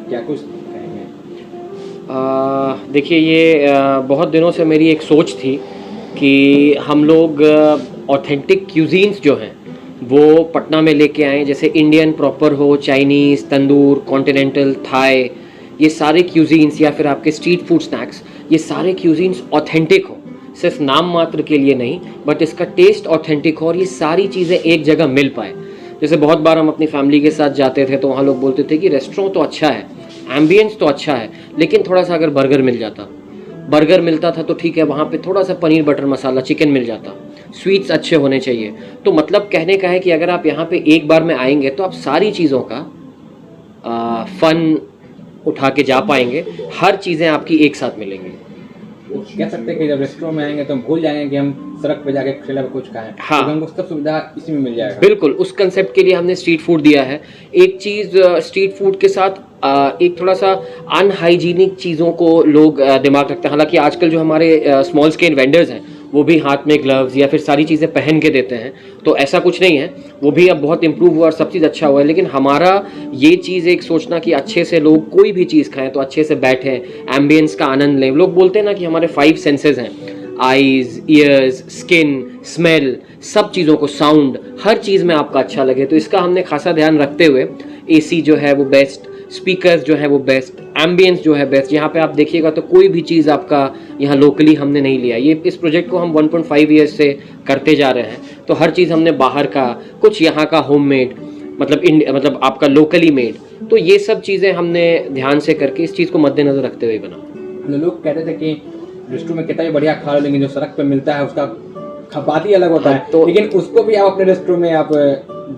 क्या कुछ कहेंगे? देखिए ये बहुत दिनों से मेरी एक सोच थी कि हम लोग ऑथेंटिक क्यूजीन्स जो हैं वो पटना में लेके आएँ, जैसे इंडियन प्रॉपर हो, चाइनीज़, तंदूर, कॉन्टिनेंटल, थाई, ये सारे क्यूजीन्स या फिर आपके स्ट्रीट फूड स्नैक्स, ये सारे क्यूजीन्स ऑथेंटिक हो, सिर्फ नाम मात्र के लिए नहीं, बट इसका टेस्ट ऑथेंटिक हो और ये सारी चीज़ें एक जगह मिल पाए। जैसे बहुत बार हम अपनी फैमिली के साथ जाते थे तो वहाँ लोग बोलते थे कि रेस्टोरेंट तो अच्छा है, एम्बियंस तो अच्छा है, लेकिन थोड़ा सा अगर बर्गर मिल जाता, बर्गर मिलता था तो ठीक है, वहाँ पे थोड़ा सा पनीर बटर मसाला चिकन मिल जाता, स्वीट्स अच्छे होने चाहिए। तो मतलब कहने का है कि अगर आप यहाँ पे एक बार में आएंगे तो आप सारी चीज़ों का फ़न उठा के जा पाएंगे, हर चीज़ें आपकी एक साथ मिलेंगी। कह सकते हैं कि जब रेस्टोरेंट में आएंगे तो हम भूल जाएंगे कि हम सड़क पे जाके ठेला पे कुछ खाएं। हाँ, तो हमको सब सुविधा इसी में मिल जाएगा। बिल्कुल, उस कंसेप्ट के लिए हमने स्ट्रीट फूड दिया है। एक चीज़ स्ट्रीट फूड के साथ एक थोड़ा सा अनहाइजीनिक चीज़ों को लोग दिमाग रखते हैं। हालांकि आजकल जो हमारे स्मॉल स्केल वेंडर्स हैं वो भी हाथ में ग्लव्स या फिर सारी चीज़ें पहन के देते हैं, तो ऐसा कुछ नहीं है, वो भी अब बहुत इम्प्रूव हुआ और सब चीज़ अच्छा हुआ है। लेकिन हमारा ये चीज़ एक सोचना कि अच्छे से लोग कोई भी चीज़ खाएं तो अच्छे से बैठें, एम्बियंस का आनंद लें। लोग बोलते हैं ना कि हमारे 5 सेंसेस हैं, आईज, ईयर्स, स्किन, स्मेल, सब चीज़ों को, साउंड, हर चीज़ में आपका अच्छा लगे, तो इसका हमने खासा ध्यान रखते हुए एसी जो है वो बेस्ट, स्पीकर्स जो है वो बेस्ट, एम्बियंस जो है बेस्ट। यहाँ पे आप देखिएगा तो कोई भी चीज़ आपका यहाँ लोकली हमने नहीं लिया। ये इस प्रोजेक्ट को हम 1.5 ईयर्स से करते जा रहे हैं, तो हर चीज़ हमने बाहर का, कुछ यहाँ का होममेड, मतलब आपका लोकली मेड, तो ये सब चीज़ें हमने ध्यान से करके इस चीज़ को मद्देनजर रखते हुए बना। लोग कहते थे कि रेस्टोरेंट में कितना भी बढ़िया खा लो, लेकिन जो सड़क पे मिलता है उसका खपाती अलग होता है। तो लेकिन उसको भी आप अपने रेस्टोरेंट में आप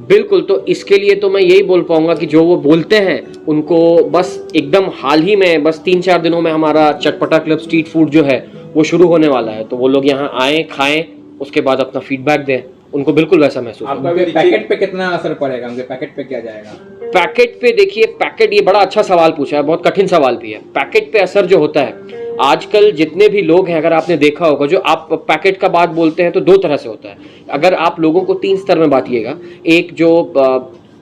बिल्कुल, तो इसके लिए तो मैं यही बोल पाऊंगा कि जो वो बोलते हैं उनको बस एकदम हाल ही में, बस 3-4 दिनों में हमारा चटपटा क्लब स्ट्रीट फूड जो है वो शुरू होने वाला है, तो वो लोग यहाँ आएँ, खाएं, उसके बाद अपना फीडबैक दें, उनको बिल्कुल वैसा महसूस आपका पैकेट पे कितना असर पड़ेगा, उनके पैकेट पे क्या जाएगा? पैकेट पे देखिए, पैकेट, ये बड़ा अच्छा सवाल पूछा है, बहुत कठिन सवाल भी है। पैकेट पे असर जो होता है, आजकल जितने भी लोग हैं, अगर आपने देखा होगा, जो आप पैकेट का बात बोलते हैं तो 2 तरह से होता है। अगर आप लोगों को 3 स्तर में बांटिएगा, एक जो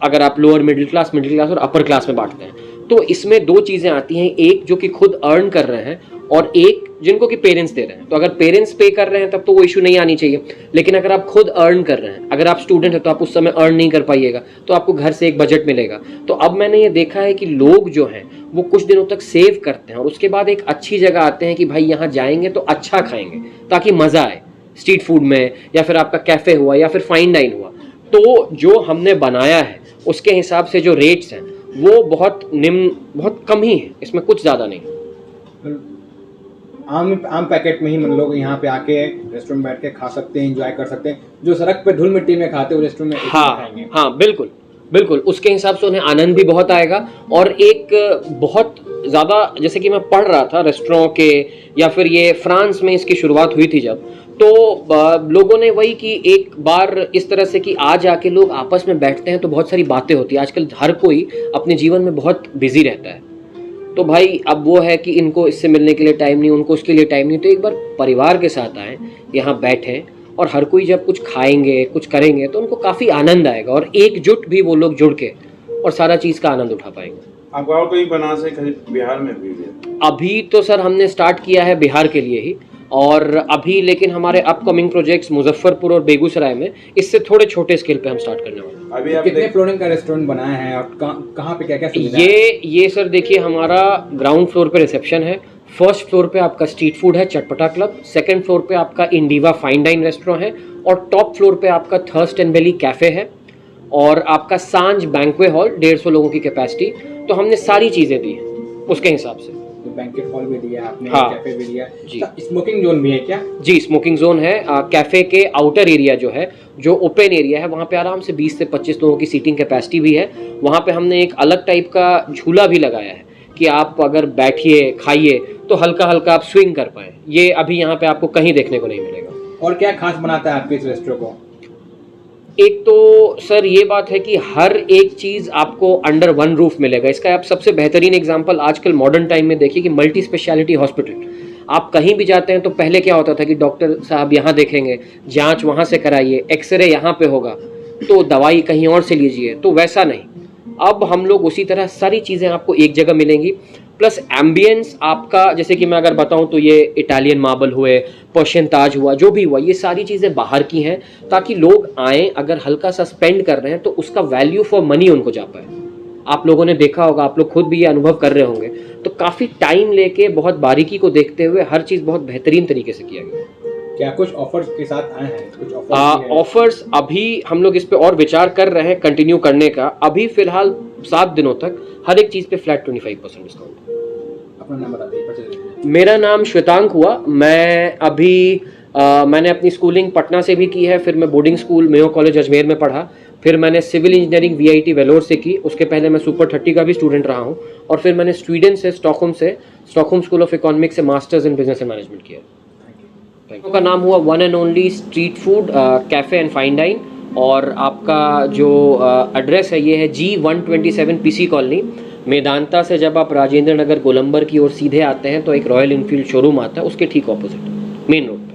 अगर आप लोअर मिडिल क्लास और अपर क्लास में बांटते हैं, तो इसमें 2 चीज़ें आती हैं, एक जो कि खुद अर्न कर रहे हैं और एक जिनको कि पेरेंट्स दे रहे हैं। तो अगर पेरेंट्स पे कर रहे हैं तब तो वो इशू नहीं आनी चाहिए, लेकिन अगर आप खुद अर्न कर रहे हैं, अगर आप स्टूडेंट हैं तो आप उस समय अर्न नहीं कर पाइएगा, तो आपको घर से एक बजट मिलेगा। तो अब मैंने ये देखा है कि लोग जो हैं वो कुछ दिनों तक सेव करते हैं और उसके बाद एक अच्छी जगह आते हैं कि भाई यहाँ जाएंगे तो अच्छा खाएंगे ताकि मज़ा आए, स्ट्रीट फूड में या फिर आपका कैफ़े हुआ या फिर फाइन डाइन हुआ। तो जो हमने बनाया है उसके हिसाब से जो रेट्स हैं वो बहुत निम्न, बहुत कम ही है, इसमें कुछ ज़्यादा नहीं। आम पैकेट में ही लोग यहाँ पे आके रेस्टोरेंट बैठ के खा सकते हैं, एंजॉय कर सकते हैं। जो सड़क पे धूल मिट्टी में खाते हैं रेस्टोरेंट में खाएंगे। हाँ, बिल्कुल बिल्कुल, उसके हिसाब से उन्हें आनंद भी बहुत आएगा। और एक बहुत ज़्यादा, जैसे कि मैं पढ़ रहा था रेस्टोरेंट के, या फिर ये फ्रांस में इसकी शुरुआत हुई थी जब, तो लोगों ने वही कि एक बार इस तरह से कि आज आके लोग आपस में बैठते हैं तो बहुत सारी बातें होती है। आजकल हर कोई अपने जीवन में बहुत बिजी रहता है, तो भाई अब वो है कि इनको इससे मिलने के लिए टाइम नहीं, उनको उसके लिए टाइम नहीं, तो एक बार परिवार के साथ आएँ, यहाँ बैठें, और हर कोई जब कुछ खाएंगे, कुछ करेंगे, तो उनको काफ़ी आनंद आएगा और एकजुट भी वो लोग जुड़ के और सारा चीज़ का आनंद उठा पाएंगे। आप और कहीं बना से बिहार में भी है? अभी तो सर हमने स्टार्ट किया है बिहार के लिए ही, और अभी लेकिन हमारे अपकमिंग प्रोजेक्ट्स मुजफ्फरपुर और बेगूसराय में, इससे थोड़े छोटे स्केल पे हम स्टार्ट करने वाले हैं। अभी आप कितने फ्लोरिंग का रेस्टोरेंट बनाया है और कहाँ पे क्या क्या सुविधा है? ये सर देखिए, हमारा ग्राउंड फ्लोर पे रिसेप्शन है, फर्स्ट फ्लोर पे आपका स्ट्रीट फूड है चटपटा क्लब, सेकंड फ्लोर पे आपका इंडिवा फाइन डाइन रेस्टोरेंट है, और टॉप फ्लोर पे आपका थर्स्ट एंड बेली कैफ़े है, और आपका सांझ बैंक्वे हॉल 150 लोगों की कैपेसिटी। तो हमने सारी चीज़ें दी हैं उसके हिसाब से। तो बैंक्वेट हॉल भी दिया आपने, हाँ, कैफे भी दिया जी। स्मोकिंग जोन भी है क्या? जी, स्मोकिंग जोन है। कैफ़े के आउटर एरिया जो है, जो ओपन एरिया है, वहाँ पे आराम से 20 से 25 लोगों की सीटिंग कैपेसिटी भी है। वहाँ पे हमने एक अलग टाइप का झूला भी लगाया है कि आप अगर बैठिए, खाइए, तो हल्का हल्का आप स्विंग कर पाएँ। ये अभी यहाँ पे आपको कहीं देखने को नहीं मिलेगा। और क्या खास बनाता है आपके इस रेस्टोरेंट को? एक तो सर ये बात है कि हर एक चीज़ आपको अंडर वन रूफ मिलेगा। इसका आप सबसे बेहतरीन एग्जांपल आजकल मॉडर्न टाइम में देखिए कि मल्टी स्पेशलिटी हॉस्पिटल, आप कहीं भी जाते हैं तो पहले क्या होता था कि डॉक्टर साहब यहाँ देखेंगे, जांच वहाँ से कराइए, एक्सरे यहाँ पे होगा, तो दवाई कहीं और से लीजिए, तो वैसा नहीं। अब हम लोग उसी तरह सारी चीज़ें आपको एक जगह मिलेंगी, प्लस एम्बियंस आपका, जैसे कि मैं अगर बताऊं तो ये इटालियन मार्बल हुए, पर्शियन ताज हुआ, जो भी हुआ, ये सारी चीज़ें बाहर की हैं ताकि लोग आएँ, अगर हल्का सा स्पेंड कर रहे हैं तो उसका वैल्यू फॉर मनी उनको जा पाए। आप लोगों ने देखा होगा, आप लोग खुद भी ये अनुभव कर रहे होंगे, तो काफ़ी टाइम लेके बहुत बारीकी को देखते हुए हर चीज़ बहुत बेहतरीन तरीके से किया गया। क्या कुछ ऑफर्स के साथ आए हैं? कुछ ऑफर्स अभी हम लोग इस पे और विचार कर रहे हैं कंटिन्यू करने का। अभी फिलहाल 7 दिनों तक हर एक चीज़ पे फ्लैट 25% डिस्काउंट। अपना नाम बता दीजिए। मेरा नाम श्वेतांक हुआ। मैं अभी मैंने अपनी स्कूलिंग पटना से भी की है, फिर मैं boarding school Mayo college Ajmer में पढ़ा, फिर मैंने सिविल इंजीनियरिंग VIT वेलोर से की, उसके पहले मैं सुपर 30 का भी स्टूडेंट रहा हूँ, और फिर मैंने स्वीडन से स्टॉकहोम स्कूल ऑफ इकोनॉमिक्स से masters in business and management किया। का नाम हुआ one and only street food cafe and fine dine, और आपका जो एड्रेस है ये है G127 PC कॉलोनी, मेदांता से जब आप राजेंद्र नगर गोलंबर की ओर सीधे आते हैं तो एक रॉयल इनफील्ड शोरूम आता है, उसके ठीक ऑपोजिट मेन रोड।